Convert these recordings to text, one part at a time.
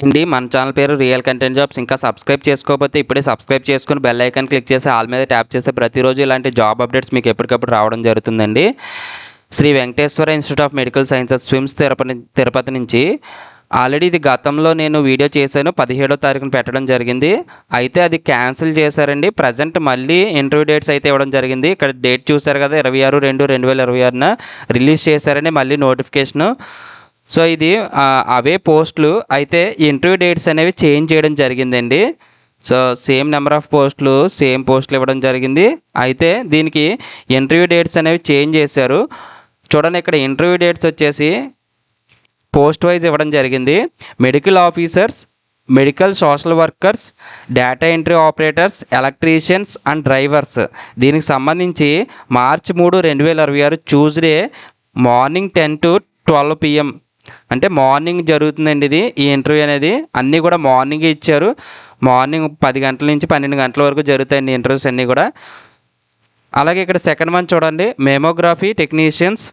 అండి మన ఛానల్ పేరు రియల్ కంటెంట్ జాబ్స్. ఇంకా సబ్స్క్రైబ్ చేసుకోకపోతే ఇప్పుడే సబ్స్క్రైబ్ చేసుకుని బెల్ ఐకాన్ క్లిక్ చేసి ఆల్ మీద ట్యాప్ చేస్తే ప్రతిరోజు ఇలాంటి జాబ్ అప్డేట్స్ మీకు ఎప్పటికప్పుడు రావడం జరుగుతుందండి. Shri Venkateswara institute of medical sciences SVIMS Tirupati నుంచి ఆల్రెడీ ఇది గతంలో నేను వీడియో చేశాను. 17వ తారీఖున పెట్టడం జరిగింది. అయితే అది క్యాన్సిల్ చేశారండి. ప్రజెంట్ మళ్ళీ ఇంటర్వ్యూ డేట్స్ అయితే ఇవ్వడం జరిగింది. ఇక్కడ డేట్ చూశారు కదా, 26/2/2026న రిలీజ్ చేశారండి మళ్ళీ నోటిఫికేషను. సో ఇది అవే పోస్టులు. అయితే ఇంటర్వ్యూ డేట్స్ అనేవి చేంజ్ చేయడం జరిగిందండి. సో సేమ్ నెంబర్ ఆఫ్ పోస్టులు, సేమ్ పోస్టులు ఇవ్వడం జరిగింది. అయితే దీనికి ఇంటర్వ్యూ డేట్స్ అనేవి చేంజ్ చేశారు. చూడండి, ఇక్కడ ఇంటర్వ్యూ డేట్స్ వచ్చేసి పోస్ట్ వైజ్ ఇవ్వడం జరిగింది. Medical officers, medical social workers, data entry operators, electricians and drivers. దీనికి సంబంధించి March 3, 2026 Tuesday morning 10 to 12 PM, అంటే మార్నింగ్ జరుగుతుందండి ఈ ఇంటర్వ్యూ అనేది. అన్నీ కూడా మార్నింగ్ ఇచ్చారు. మార్నింగ్ 10 గంటల నుంచి 12 గంటల వరకు జరుగుతాయండి ఇంటర్వ్యూస్ అన్నీ కూడా. అలాగే ఇక్కడ సెకండ్ వన్ చూడండి, mammography technicians,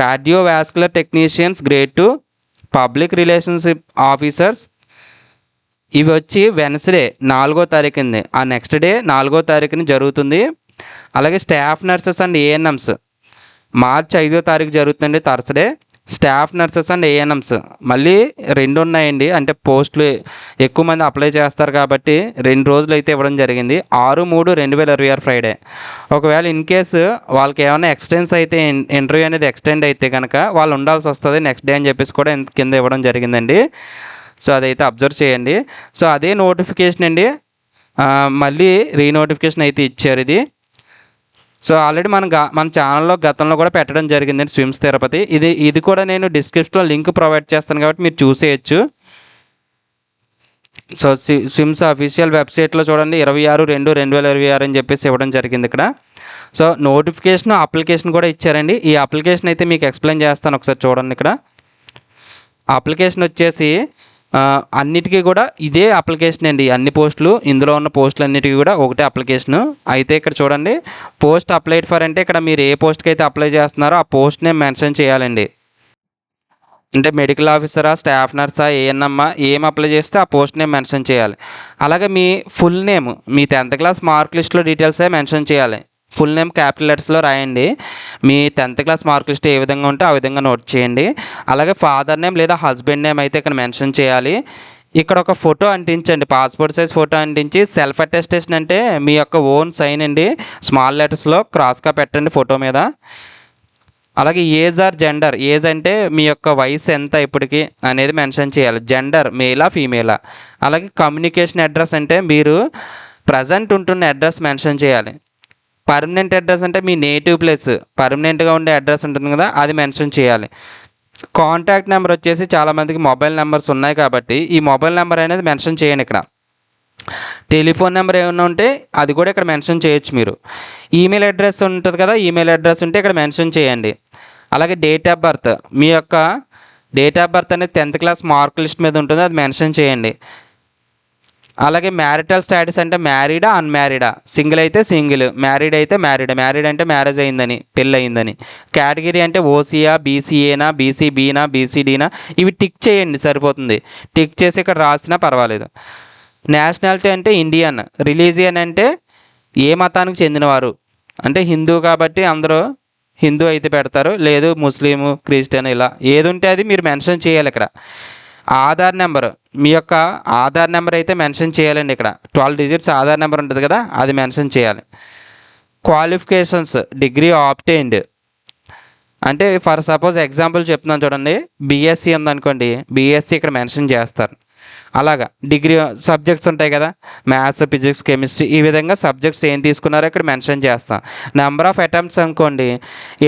cardiovascular technicians grade 2, public relationship officers. ఇవి వచ్చి వెన్స్డే 4వ తారీఖుంది, ఆ నెక్స్ట్ డే 4వ తారీఖున జరుగుతుంది. అలాగే staff nurses and ANMs March 5వ తారీఖు జరుగుతుందండి, Thursday. Staff nurses and ANMs మళ్ళీ 2 ఉన్నాయండి. అంటే పోస్టులు ఎక్కువ మంది అప్లై చేస్తారు కాబట్టి 2 రోజులు అయితే ఇవ్వడం జరిగింది. 6/3/2026 ఫ్రైడే. ఒకవేళ ఇన్ కేసు వాళ్ళకి ఏమైనా ఎక్స్టెన్స్ అయితే ఇంటర్వ్యూ అనేది ఎక్స్టెండ్ అయితే కనుక వాళ్ళు ఉండాల్సి వస్తుంది నెక్స్ట్ డే అని చెప్పేసి కూడా కింద ఇవ్వడం జరిగిందండి. సో అదైతే అబ్జర్వ్ చేయండి. సో అదే నోటిఫికేషన్ అండి, మళ్ళీ రీనోటిఫికేషన్ అయితే ఇచ్చారు ఇది. సో ఆల్రెడీ మన ఛానల్లో గతంలో కూడా పెట్టడం జరిగిందండి స్విమ్స్ తిరుపతి. ఇది కూడా నేను డిస్క్రిప్షన్లో లింక్ ప్రొవైడ్ చేస్తాను కాబట్టి మీరు చూసేయచ్చు. సో స్విమ్స్ అఫీషియల్ వెబ్సైట్లో చూడండి, 26/2/2026 అని చెప్పేసి ఇవ్వడం జరిగింది ఇక్కడ. సో నోటిఫికేషన్, అప్లికేషన్ కూడా ఇచ్చారండి. ఈ అప్లికేషన్ అయితే మీకు ఎక్స్ప్లెయిన్ చేస్తాను, ఒకసారి చూడండి. ఇక్కడ అప్లికేషన్ వచ్చేసి అన్నిటికీ కూడా ఇదే అప్లికేషన్ అండి. అన్ని పోస్టులు, ఇందులో ఉన్న పోస్టులు అన్నిటికీ కూడా ఒకటే అప్లికేషను. అయితే ఇక్కడ చూడండి, పోస్ట్ అప్లైడ్ ఫర్ అంటే ఇక్కడ మీరు ఏ పోస్ట్కి అయితే అప్లై చేస్తున్నారో ఆ పోస్ట్నే మెన్షన్ చేయాలండి. అంటే మెడికల్ ఆఫీసరా, స్టాఫ్ నర్సా, ఏఎన్ఎమ్మా, ఏం అప్లై చేస్తే ఆ పోస్ట్ నేమ్ మెన్షన్ చేయాలి. అలాగే మీ ఫుల్ నేమ్, మీ 10th క్లాస్ మార్క్ లిస్ట్లో డీటెయిల్సే మెన్షన్ చేయాలి. ఫుల్ నేమ్ క్యాపిటల్ లెటర్స్లో రాయండి. మీ 10th క్లాస్ మార్క్ లిస్ట్ ఏ విధంగా ఉంటే ఆ విధంగా నోట్ చేయండి. అలాగే ఫాదర్ నేమ్ లేదా హస్బెండ్ నేమ్ అయితే ఇక్కడ మెన్షన్ చేయాలి. ఇక్కడ ఒక ఫోటో అంటించండి, పాస్పోర్ట్ సైజ్ ఫోటో అంటించి సెల్ఫ్ అటెస్టేషన్ అంటే మీ యొక్క ఓన్ సైన్ అండి, స్మాల్ లెటర్స్లో క్రాస్గా పెట్టండి ఫోటో మీద. అలాగే ఏజ్ ఆర్ జెండర్, ఏజ్ అంటే మీ యొక్క వయసు ఎంత ఇప్పటికి అనేది మెన్షన్ చేయాలి. జెండర్ మేలా ఫీమేలా. అలాగే కమ్యూనికేషన్ అడ్రస్ అంటే మీరు ప్రజెంట్ ఉంటున్న అడ్రస్ మెన్షన్ చేయాలి. పర్మనెంట్ అడ్రస్ అంటే మీ నేటివ్ ప్లేస్, పర్మనెంట్గా ఉండే అడ్రస్ ఉంటుంది కదా, అది మెన్షన్ చేయాలి. కాంటాక్ట్ నెంబర్ వచ్చేసి చాలామందికి మొబైల్ నెంబర్స్ ఉన్నాయి కాబట్టి ఈ మొబైల్ నెంబర్ అనేది మెన్షన్ చేయండి. ఇక్కడ టెలిఫోన్ నెంబర్ ఏమైనా ఉంటే అది కూడా ఇక్కడ మెన్షన్ చేయొచ్చు మీరు. ఈమెయిల్ అడ్రస్ ఉంటుంది కదా, ఈమెయిల్ అడ్రస్ ఉంటే ఇక్కడ మెన్షన్ చేయండి. అలాగే డేట్ ఆఫ్ బర్త్, మీ యొక్క డేట్ ఆఫ్ బర్త్ అనేది 10th క్లాస్ మార్క్ లిస్ట్ మీద ఉంటుంది, అది మెన్షన్ చేయండి. అలాగే మ్యారిటల్ స్టాటస్ అంటే మ్యారీడా అన్మ్యారీడా, సింగిల్ అయితే సింగిల్, మ్యారీడ్ అయితే మ్యారీడ్, మ్యారీడ్ అంటే మ్యారేజ్ అయిందని, పెళ్ళి అయిందని. కేటగిరీ అంటే ఓసీయా, బీసీఏనా, బీసీబీనా, బీసీడీనా, ఇవి టిక్ చేయండి సరిపోతుంది. టిక్ చేసి ఇక్కడ రాసినా పర్వాలేదు. నేషనాలిటీ అంటే ఇండియన్, రిలీజియన్ అంటే ఏ మతానికి చెందినవారు, అంటే హిందూ కాబట్టి అందరూ హిందూ అయితే పెడతారు, లేదు ముస్లిము, క్రిస్టియన్, ఇలా ఏది ఉంటే అది మీరు మెన్షన్ చేయాలి. ఇక్కడ ఆధార్ నెంబర్, మీ యొక్క ఆధార్ నెంబర్ అయితే మెన్షన్ చేయాలండి. ఇక్కడ 12 digits ఆధార్ నెంబర్ ఉంటుంది కదా, అది మెన్షన్ చేయాలి. క్వాలిఫికేషన్స్, డిగ్రీ ఆబ్టైన్డ్ అంటే ఫర్ సపోజ్ ఎగ్జాంపుల్ చెప్తున్నాను చూడండి, బీఎస్సీ ఉందనుకోండి, బీఎస్సీ ఇక్కడ మెన్షన్ చేస్తారు. అలాగా డిగ్రీ సబ్జెక్ట్స్ ఉంటాయి కదా, మ్యాథ్స్, ఫిజిక్స్, కెమిస్ట్రీ, ఈ విధంగా సబ్జెక్ట్స్ ఏం తీసుకున్నారో ఇక్కడ మెన్షన్ చేస్తాం. నెంబర్ ఆఫ్ అటెంప్ట్స్ అనుకోండి,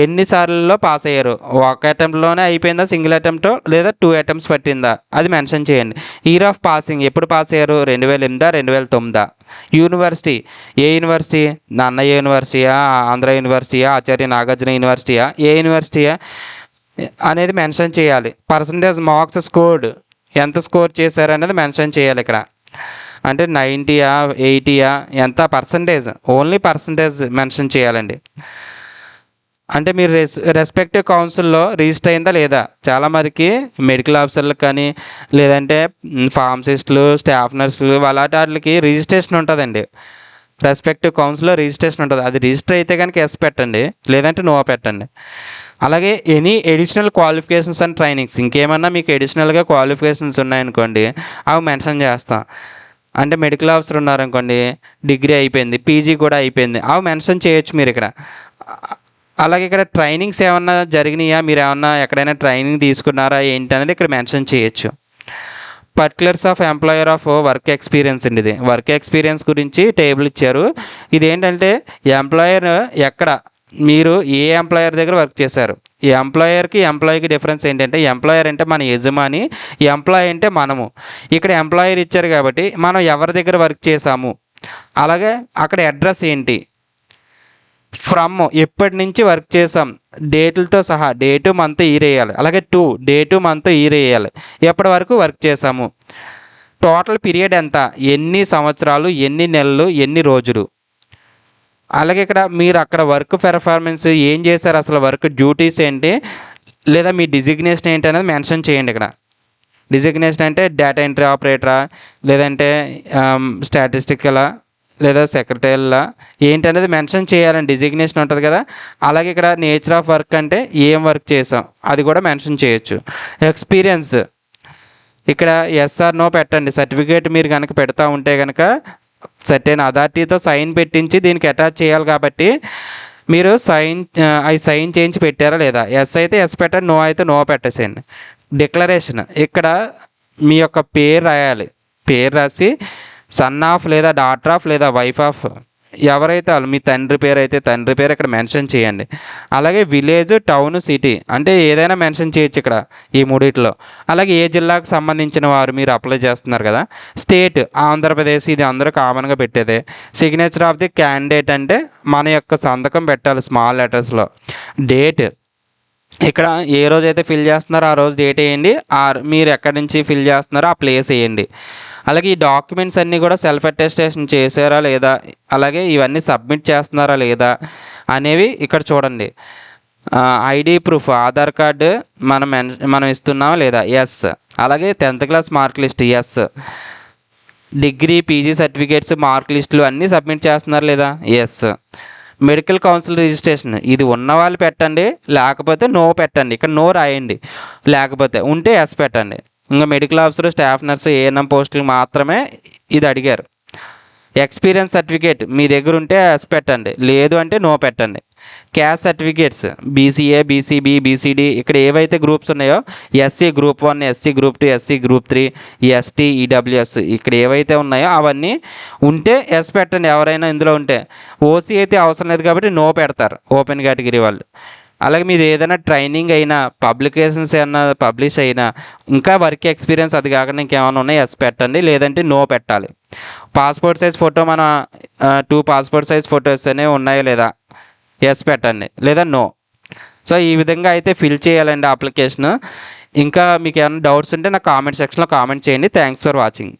ఎన్నిసార్లలో పాస్ అయ్యారు, ఒక అటెంప్ట్లోనే అయిపోయిందా, సింగిల్ అటెంప్ట్ లేదా 2 attempts పట్టిందా, అది మెన్షన్ చేయండి. ఇయర్ ఆఫ్ పాసింగ్, ఎప్పుడు పాస్ అయ్యారు, 2008, 2009. యూనివర్సిటీ, ఏ యూనివర్సిటీ, అన్నయ్య యూనివర్సిటీయా, ఆంధ్ర యూనివర్సిటీయా, ఆచార్య నాగార్జున యూనివర్సిటీయా, ఏ యూనివర్సిటీయా అనేది మెన్షన్ చేయాలి. పర్సంటేజ్ మార్క్స్ స్కోర్డ్, ఎంత స్కోర్ చేశారనేది మెన్షన్ చేయాలి. ఇక్కడ అంటే 90యా 80యా ఎంత పర్సంటేజ్, ఓన్లీ పర్సంటేజ్ మెన్షన్ చేయాలండి. అంటే మీరు రెస్పెక్టివ్ కౌన్సిల్లో రిజిస్టర్ అయిందా లేదా? చాలా మరికి మెడికల్ ఆఫీసర్లకు కానీ లేదంటే ఫార్మసిస్టులు, స్టాఫ్ నర్సులు వాటికి రిజిస్ట్రేషన్ ఉంటుందండి. రెస్పెక్టివ్ కౌన్సిల్లో రిజిస్ట్రేషన్ ఉంటుంది. అది రిజిస్టర్ అయితే కనుక ఎస్ పెట్టండి, లేదంటే నో పెట్టండి. అలాగే any additional qualifications and trainings, ఇంకేమన్నా మీకు ఎడిషనల్గా క్వాలిఫికేషన్స్ ఉన్నాయనుకోండి అవి మెన్షన్ చేస్తాం. అంటే మెడికల్ ఆఫీసర్ ఉన్నారనుకోండి, డిగ్రీ అయిపోయింది, పీజీ కూడా అయిపోయింది, అవి మెన్షన్ చేయొచ్చు మీరు ఇక్కడ. అలాగే ఇక్కడ ట్రైనింగ్స్ ఏమన్నా జరిగినాయా, మీరు ఏమన్నా ఎక్కడైనా ట్రైనింగ్ తీసుకున్నారా ఏంటి అనేది ఇక్కడ మెన్షన్ చేయొచ్చు. Particulars of employer of work experience అండి. ఇది వర్క్ ఎక్స్పీరియన్స్ గురించి టేబుల్ ఇచ్చారు. ఇదేంటంటే ఎంప్లాయర్ ఎక్కడ మీరు ఏ ఎంప్లాయర్ దగ్గర వర్క్ చేశారు, ఈ ఎంప్లాయర్కి ఎంప్లాయీకి డిఫరెన్స్ ఏంటంటే ఎంప్లాయర్ అంటే మన యజమాని, ఎంప్లాయీ అంటే మనము. ఇక్కడ ఎంప్లాయర్ ఇచ్చారు కాబట్టి మనం ఎవరి దగ్గర వర్క్ చేసాము, అలాగే అక్కడ అడ్రస్ ఏంటి, ఫ్రమ్ ఎప్పటి నుంచి వర్క్ చేసాం, డేట్లతో సహా డేటు మంత్ ఇయర్ వేయాలి. అలాగే డేటు మంత్ ఇయర్ వేయాలి, ఎప్పటి వరకు వర్క్ చేసాము, టోటల్ పీరియడ్ ఎంత, ఎన్ని సంవత్సరాలు, ఎన్ని నెలలు, ఎన్ని రోజులు. అలాగే ఇక్కడ మీరు అక్కడ వర్క్ పెర్ఫార్మెన్స్ ఏం చేశారు, అసలు వర్క్ డ్యూటీస్ ఏంటి, లేదా మీ డిజిగ్నేషన్ ఏంటి అనేది మెన్షన్ చేయండి. ఇక్కడ డిజిగ్నేషన్ అంటే డేటా ఎంట్రీ ఆపరేటరా, లేదంటే స్టాటిస్టికలా, లేదా సెక్రటరీలా ఏంటి అనేది మెన్షన్ చేయాలని డిజిగ్నేషన్ ఉంటుంది కదా. అలాగే ఇక్కడ నేచర్ ఆఫ్ వర్క్ అంటే ఏం వర్క్ చేసాం అది కూడా మెన్షన్ చేయొచ్చు. ఎక్స్పీరియన్స్ ఇక్కడ ఎస్ఆర్ నో పెట్టండి. సర్టిఫికేట్ మీరు కనుక పెడతా ఉంటే కనుక సర్టెన్ అథారిటీతో సైన్ పెట్టించి దీనికి అటాచ్ చేయాలి కాబట్టి మీరు సైన్ చేయించి పెట్టారా లేదా. ఎస్ అయితే ఎస్ పెట్టండి, నో అయితే నో పెట్టేసేయండి. డిక్లరేషన్ ఇక్కడ మీ యొక్క పేరు రాయాలి. పేరు రాసి సన్ ఆఫ్ లేదా డాటర్ ఆఫ్ లేదా వైఫ్ ఆఫ్ ఎవరైతే వాళ్ళు, మీ తండ్రి పేరు అయితే తండ్రి పేరు ఇక్కడ మెన్షన్ చేయండి. అలాగే విలేజ్, టౌన్, సిటీ అంటే ఏదైనా మెన్షన్ చేయొచ్చు ఇక్కడ ఈ మూడిట్లో. అలాగే ఏ జిల్లాకు సంబంధించిన వారు మీరు అప్లై చేస్తున్నారు కదా. స్టేట్ ఆంధ్రప్రదేశ్, ఇది అందరూ కామన్గా పెట్టేదే. సిగ్నేచర్ ఆఫ్ ది క్యాండిడేట్ అంటే మన యొక్క సంతకం పెట్టాలి స్మాల్ లెటర్స్లో. డేట్ ఇక్కడ ఏ రోజు అయితే ఫిల్ చేస్తున్నారో ఆ రోజు డేట్ వేయండి, మీరు ఎక్కడి నుంచి ఫిల్ చేస్తున్నారో ఆ ప్లేస్ వేయండి. అలాగే ఈ డాక్యుమెంట్స్ అన్నీ కూడా సెల్ఫ్ అటెస్టేషన్ చేశారా లేదా, అలాగే ఇవన్నీ సబ్మిట్ చేస్తున్నారా లేదా అనేవి ఇక్కడ చూడండి. ఐడి ప్రూఫ్, ఆధార్ కార్డు మనం ఇస్తున్నామా లేదా, ఎస్. అలాగే 10th class mark list, yes. Degree, PG certificates, mark లిస్టులు అన్నీ సబ్మిట్ చేస్తున్నారు లేదా, ఎస్. మెడికల్ కౌన్సిల్ రిజిస్ట్రేషన్ ఇది ఉన్న వాళ్ళు పెట్టండి, లేకపోతే నో పెట్టండి. ఇక్కడ నో రాయండి, లేకపోతే ఉంటే ఎస్ పెట్టండి. ఇంకా medical officer, staff nurse, ANM పోస్టులు మాత్రమే ఇది అడిగారు. ఎక్స్పీరియన్స్ సర్టిఫికేట్ మీ దగ్గర ఉంటే ఎస్ పెట్టండి, లేదు అంటే నో పెట్టండి. Caste certificates BCA, BCB, BCD ఇక్కడ ఏవైతే గ్రూప్స్ ఉన్నాయో SC group 1, SC group 2, SC group 3, ST, EWS ఇక్కడ ఏవైతే ఉన్నాయో అవన్నీ ఉంటే ఎస్ పెట్టండి ఎవరైనా ఇందులో ఉంటే. ఓసీ అయితే అవసరం లేదు కాబట్టి నో పెడతారు ఓపెన్ కేటగిరీ వాళ్ళు. అలాగే మీరు ఏదైనా ట్రైనింగ్ అయినా, పబ్లికేషన్స్ ఏమైనా పబ్లిష్ అయినా, ఇంకా వర్క్ ఎక్స్పీరియన్స్ అది కాకుండా ఇంకేమైనా ఉన్నాయి ఎస్ పెట్టండి, లేదంటే నో పెట్టాలి. పాస్పోర్ట్ సైజ్ ఫోటో మన 2 పాస్పోర్ట్ సైజ్ ఫొటోస్ అనేవి ఉన్నాయో లేదా ఎస్ పెట్టండి, లేదా నో. సో ఈ విధంగా అయితే ఫిల్ చేయాలండి అప్లికేషన్. ఇంకా మీకు ఏమైనా డౌట్స్ ఉంటే నాకు కామెంట్ సెక్షన్లో కామెంట్ చేయండి. Thanks for watching.